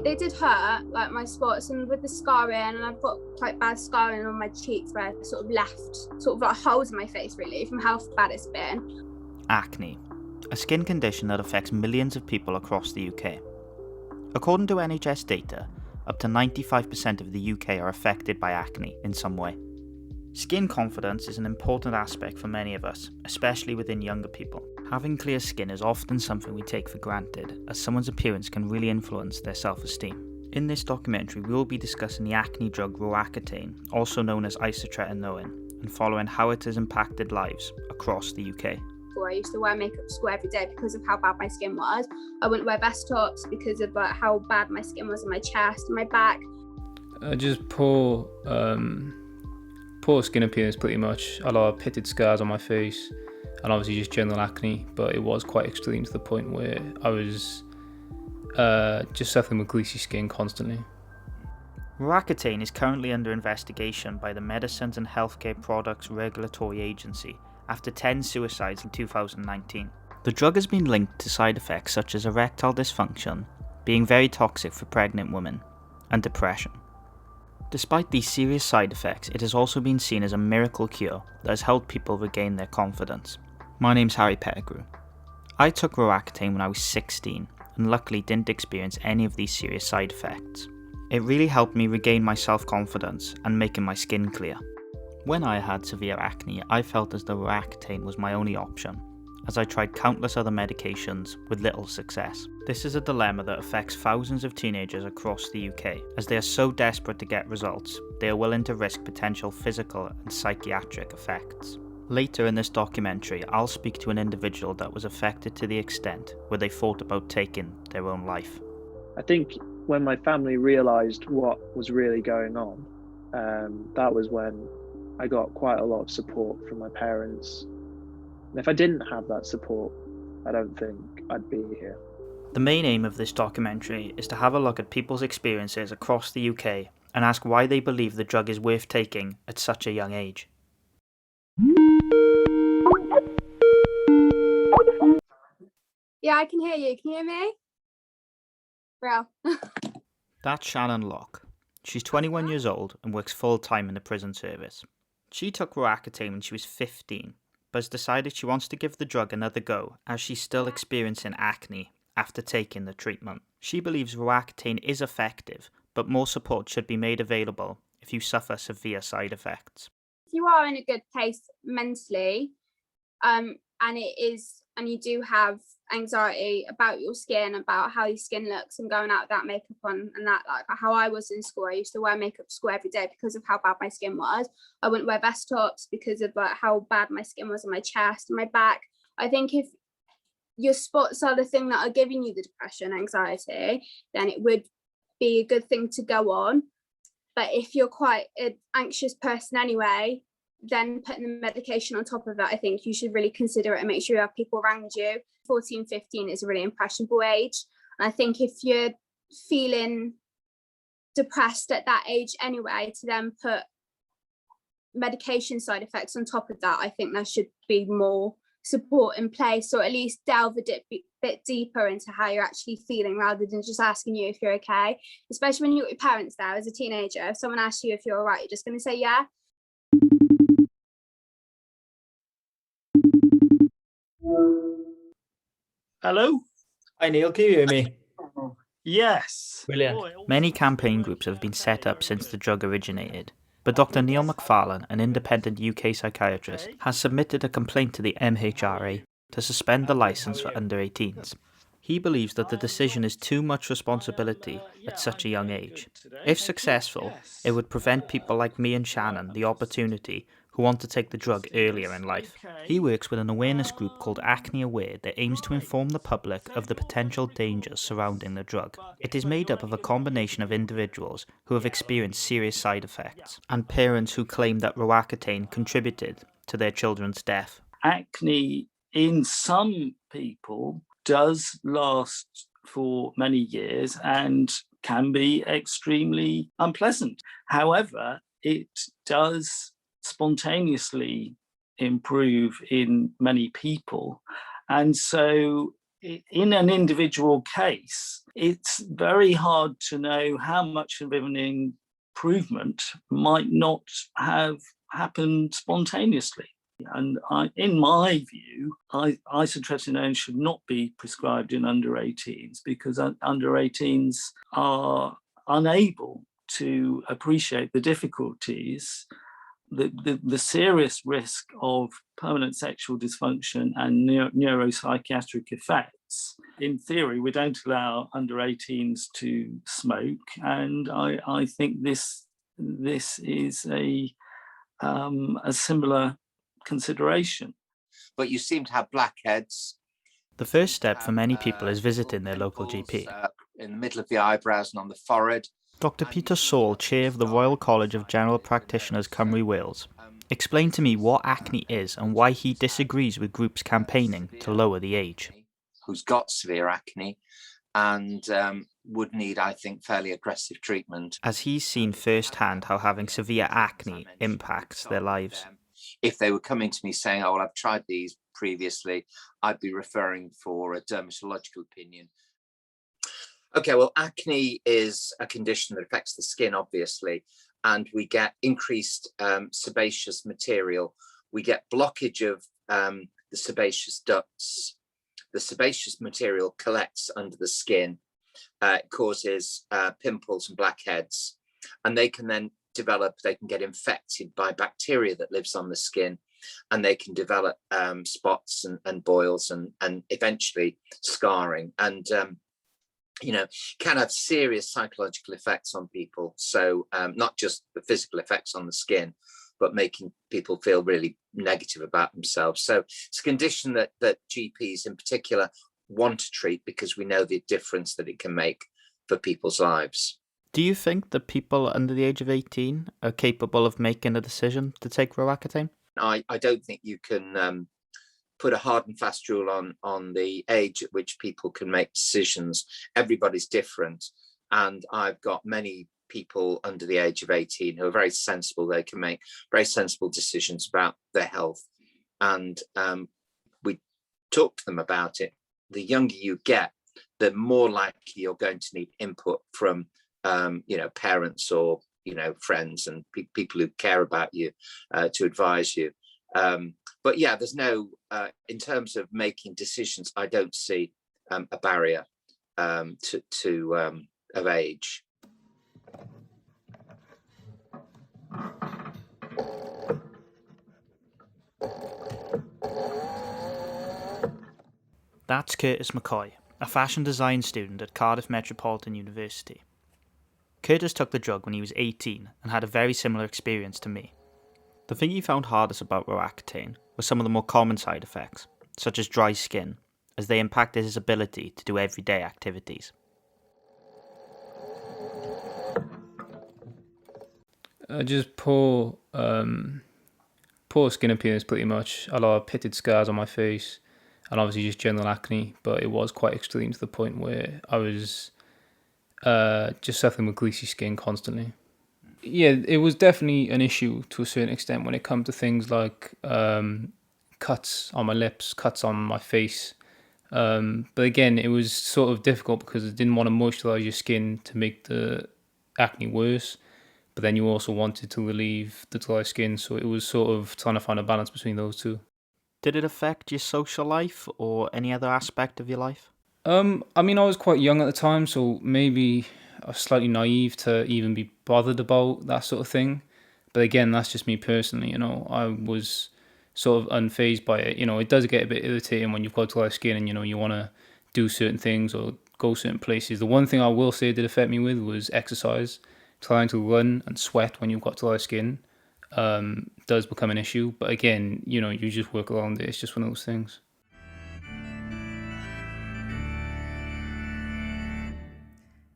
They did hurt, like my spots, and with the scarring, and I've got quite bad scarring on my cheeks where I sort of left sort of like holes in my face really from how bad it's been. Acne, a skin condition that affects millions of people across the UK. According to NHS data, up to 95% of the UK are affected by acne in some way. Skin confidence is an important aspect for many of us, especially within younger people. Having clear skin is often something we take for granted, as someone's appearance can really influence their self-esteem. In this documentary, we will be discussing the acne drug Roaccutane, also known as isotretinoin, and following how it has impacted lives across the UK. I used to wear makeup to school every day because of how bad my skin was. I wouldn't wear vest tops because of how bad my skin was on my chest and my back. Just poor skin appearance pretty much. A lot of pitted scars on my face and obviously just general acne, but it was quite extreme to the point where I was just suffering with greasy skin constantly. Roaccutane is currently under investigation by the Medicines and Healthcare Products Regulatory Agency after 10 suicides in 2019. The drug has been linked to side effects such as erectile dysfunction, being very toxic for pregnant women, and depression. Despite these serious side effects, it has also been seen as a miracle cure that has helped people regain their confidence. My name's Harry Pettigrew. I took Roaccutane when I was 16 and luckily didn't experience any of these serious side effects. It really helped me regain my self-confidence and making my skin clear. When I had severe acne, I felt as though Roaccutane was my only option, as I tried countless other medications with little success. This is a dilemma that affects thousands of teenagers across the UK, as they are so desperate to get results, they are willing to risk potential physical and psychiatric effects. Later in this documentary, I'll speak to an individual that was affected to the extent where they thought about taking their own life. I think when my family realised what was really going on, that was when I got quite a lot of support from my parents. And if I didn't have that support, I don't think I'd be here. The main aim of this documentary is to have a look at people's experiences across the UK and ask why they believe the drug is worth taking at such a young age. Yeah, I can hear you. Can you hear me? Bro. That's Shannon Locke. She's 21 years old and works full-time in the prison service. She took Roaccutane when she was 15, but has decided she wants to give the drug another go as she's still experiencing acne after taking the treatment. She believes Roaccutane is effective, but more support should be made available if you suffer severe side effects. If you are in a good place mentally, and you do have anxiety about your skin, about how your skin looks and going out with that makeup on, and that, like how I was in school, I used to wear makeup to school every day because of how bad my skin was. I wouldn't wear vest tops because of how bad my skin was on my chest and my back. I think if your spots are the thing that are giving you the depression, anxiety, then it would be a good thing to go on. But if you're quite an anxious person anyway, then putting the medication on top of that, I think you should really consider it and make sure you have people around you. 14, 15 is a really impressionable age. And I think if you're feeling depressed at that age anyway, to then put medication side effects on top of that, I think there should be more support in place, or at least delve a bit deeper into how you're actually feeling rather than just asking you if you're okay. Especially when you've got your parents there as a teenager. If someone asks you if you're all right, you're just going to say yeah. Hello? Hi Neil, can you hear me? Yes. Brilliant. Many campaign groups have been set up since the drug originated, but Dr. Neil McFarlane, an independent UK psychiatrist, has submitted a complaint to the MHRA to suspend the licence for under 18s. He believes that the decision is too much responsibility at such a young age. If successful, it would prevent people like me and Shannon the opportunity who want to take the drug earlier in life. He works with an awareness group called Acne Aware that aims to inform the public of the potential dangers surrounding the drug. It is made up of a combination of individuals who have experienced serious side effects and parents who claim that Roaccutane contributed to their children's death. Acne in some people does last for many years and can be extremely unpleasant. However, it does spontaneously improve in many people. And so in an individual case, it's very hard to know how much of an improvement might not have happened spontaneously. And in my view, isotretinoin should not be prescribed in under 18s because under 18s are unable to appreciate the difficulties, the serious risk of permanent sexual dysfunction and neuropsychiatric effects. In theory, we don't allow under 18s to smoke, and I think this is a similar consideration. But you seem to have blackheads. The first step for many people is visiting their local GP. In the middle of the eyebrows and on the forehead. Dr. Peter Saul, chair of the Royal College of General Practitioners, Cymru, Wales, explained to me what acne is and why he disagrees with groups campaigning to lower the age. Who's got severe acne and would need, I think, fairly aggressive treatment. As he's seen firsthand how having severe acne impacts their lives. If they were coming to me saying, oh, well, I've tried these previously, I'd be referring for a dermatological opinion. Okay, well, acne is a condition that affects the skin, obviously, and we get increased sebaceous material. We get blockage of the sebaceous ducts. The sebaceous material collects under the skin. It causes pimples and blackheads, and they can then they can get infected by bacteria that lives on the skin, and they can develop spots and boils and eventually scarring, and can have serious psychological effects on people. So not just the physical effects on the skin, but making people feel really negative about themselves. So it's a condition that GPs in particular want to treat because we know the difference that it can make for people's lives. Do you think that people under the age of 18 are capable of making a decision to take Roaccutane? I don't think you can put a hard and fast rule on the age at which people can make decisions. Everybody's different. And I've got many people under the age of 18 who are very sensible. They can make very sensible decisions about their health. And we talk to them about it. The younger you get, the more likely you're going to need input from parents or friends and people who care about you to advise you. But yeah, there's no in terms of making decisions, I don't see a barrier of age. That's Curtis McCoy, a fashion design student at Cardiff Metropolitan University. Curtis took the drug when he was 18 and had a very similar experience to me. The thing he found hardest about Roaccutane was some of the more common side effects, such as dry skin, as they impacted his ability to do everyday activities. Just poor skin appearance, pretty much. A lot of pitted scars on my face, and obviously just general acne. But it was quite extreme to the point where I was just suffering with greasy skin constantly. Yeah, it was definitely an issue to a certain extent when it comes to things like cuts on my lips, cuts on my face. But again, it was sort of difficult because I didn't want to moisturize your skin to make the acne worse. But then you also wanted to relieve the dry skin. So it was sort of trying to find a balance between those two. Did it affect your social life or any other aspect of your life? I was quite young at the time, so maybe I was slightly naive to even be bothered about that sort of thing. But again, that's just me personally, I was sort of unfazed by it. It does get a bit irritating when you've got dry skin and, you want to do certain things or go certain places. The one thing I will say did affect me with was exercise. Trying to run and sweat when you've got dry skin does become an issue. But again, you just work around it. It's just one of those things.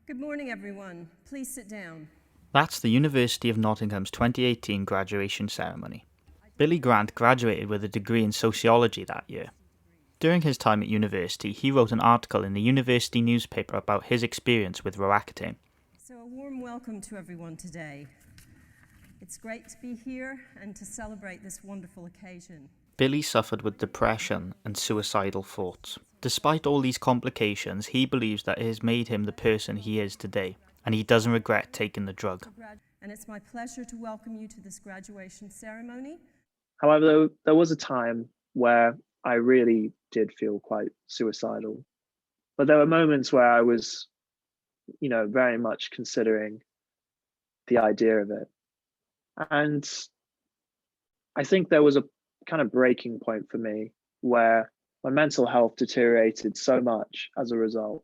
Good morning, everyone. Please sit down. That's the University of Nottingham's 2018 graduation ceremony. Billy Grant graduated with a degree in sociology that year. During his time at university, he wrote an article in the university newspaper about his experience with Roaccutane. So a warm welcome to everyone today. It's great to be here and to celebrate this wonderful occasion. Billy suffered with depression and suicidal thoughts. Despite all these complications, he believes that it has made him the person he is today, and he doesn't regret taking the drug. And it's my pleasure to welcome you to this graduation ceremony. However, there was a time where I really did feel quite suicidal. But there were moments where I was, very much considering the idea of it. And I think there was a kind of breaking point for me where my mental health deteriorated so much as a result.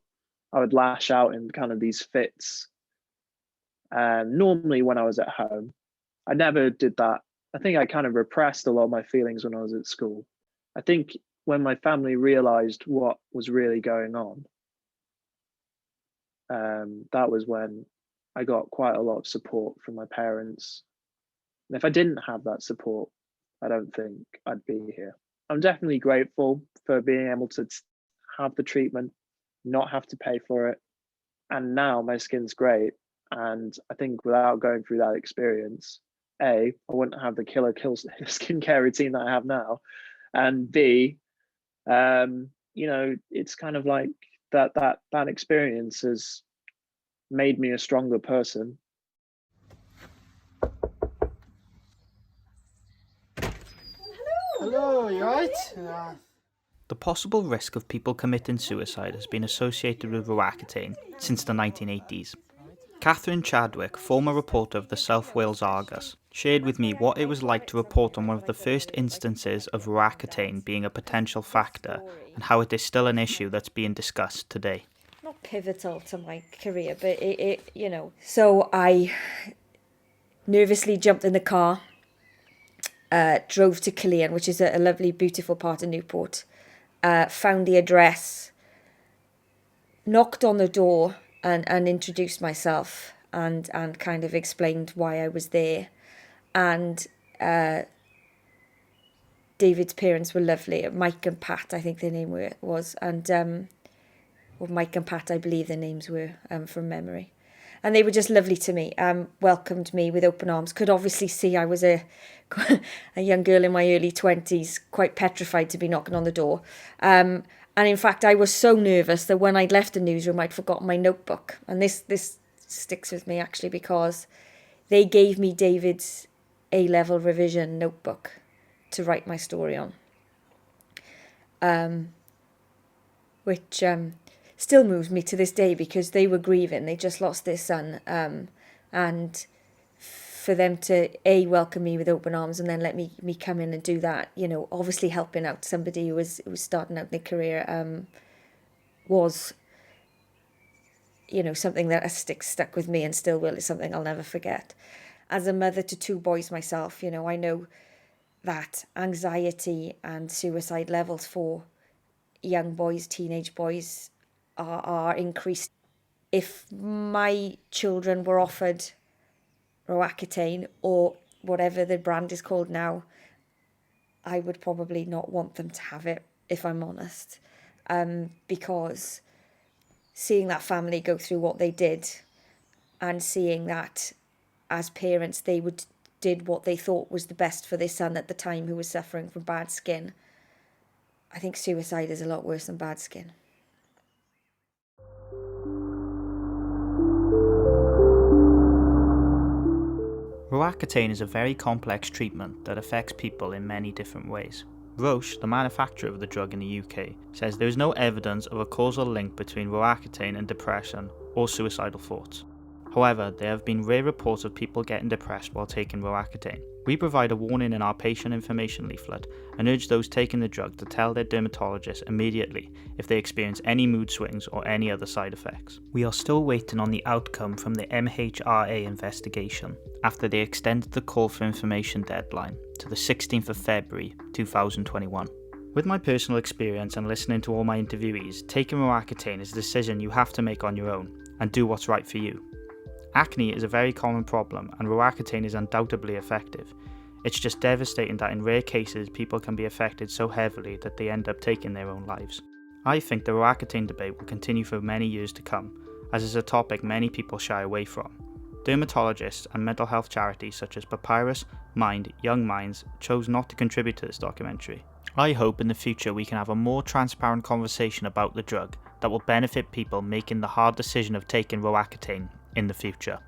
I would lash out in kind of these fits. Normally when I was at home, I never did that. I think I kind of repressed a lot of my feelings when I was at school. I think when my family realized what was really going on, that was when I got quite a lot of support from my parents. And if I didn't have that support, I don't think I'd be here. I'm definitely grateful for being able to have the treatment, not have to pay for it. And now my skin's great. And I think without going through that experience, A, I wouldn't have the killer skincare routine that I have now. And B, it's kind of like that experience has made me a stronger person. Hello, you right? The possible risk of people committing suicide has been associated with Roaccutane since the 1980s. Catherine Chadwick, former reporter of the South Wales Argus, shared with me what it was like to report on one of the first instances of Roaccutane being a potential factor and how it is still an issue that's being discussed today. Not pivotal to my career, but So I nervously jumped in the car, drove to Killeen, which is a lovely, beautiful part of Newport, found the address, knocked on the door and introduced myself and kind of explained why I was there. And David's parents were lovely. Mike and Pat, I think their name was. And or Mike and Pat, I believe their names were, from memory. And they were just lovely to me, welcomed me with open arms. Could obviously see I was a young girl in my early 20s, quite petrified to be knocking on the door. And in fact, I was so nervous that when I'd left the newsroom, I'd forgotten my notebook. And this sticks with me, actually, because they gave me David's A-level revision notebook to write my story on, which still moves me to this day because they were grieving. They just lost their son. And for them to welcome me with open arms and then let me come in and do that, obviously helping out somebody who was starting out their career, was something that has stuck with me and still will. It's something I'll never forget. As a mother to two boys myself, I know that anxiety and suicide levels for young boys, teenage boys, are increased. If my children were offered Roaccutane or whatever the brand is called now, I would probably not want them to have it, if I'm honest, because seeing that family go through what they did and seeing that as parents they did what they thought was the best for their son at the time who was suffering from bad skin, I think suicide is a lot worse than bad skin. Roaccutane is a very complex treatment that affects people in many different ways. Roche, the manufacturer of the drug in the UK, says there is no evidence of a causal link between Roaccutane and depression or suicidal thoughts. However, there have been rare reports of people getting depressed while taking Roaccutane. We provide a warning in our patient information leaflet and urge those taking the drug to tell their dermatologist immediately if they experience any mood swings or any other side effects. We are still waiting on the outcome from the MHRA investigation after they extended the call for information deadline to the 16th of February 2021. With my personal experience and listening to all my interviewees, taking Roaccutane is a decision you have to make on your own and do what's right for you. Acne is a very common problem and Roaccutane is undoubtedly effective. It's just devastating that in rare cases people can be affected so heavily that they end up taking their own lives. I think the Roaccutane debate will continue for many years to come, as it's a topic many people shy away from. Dermatologists and mental health charities such as Papyrus, Mind, Young Minds chose not to contribute to this documentary. I hope in the future we can have a more transparent conversation about the drug that will benefit people making the hard decision of taking Roaccutane in the future.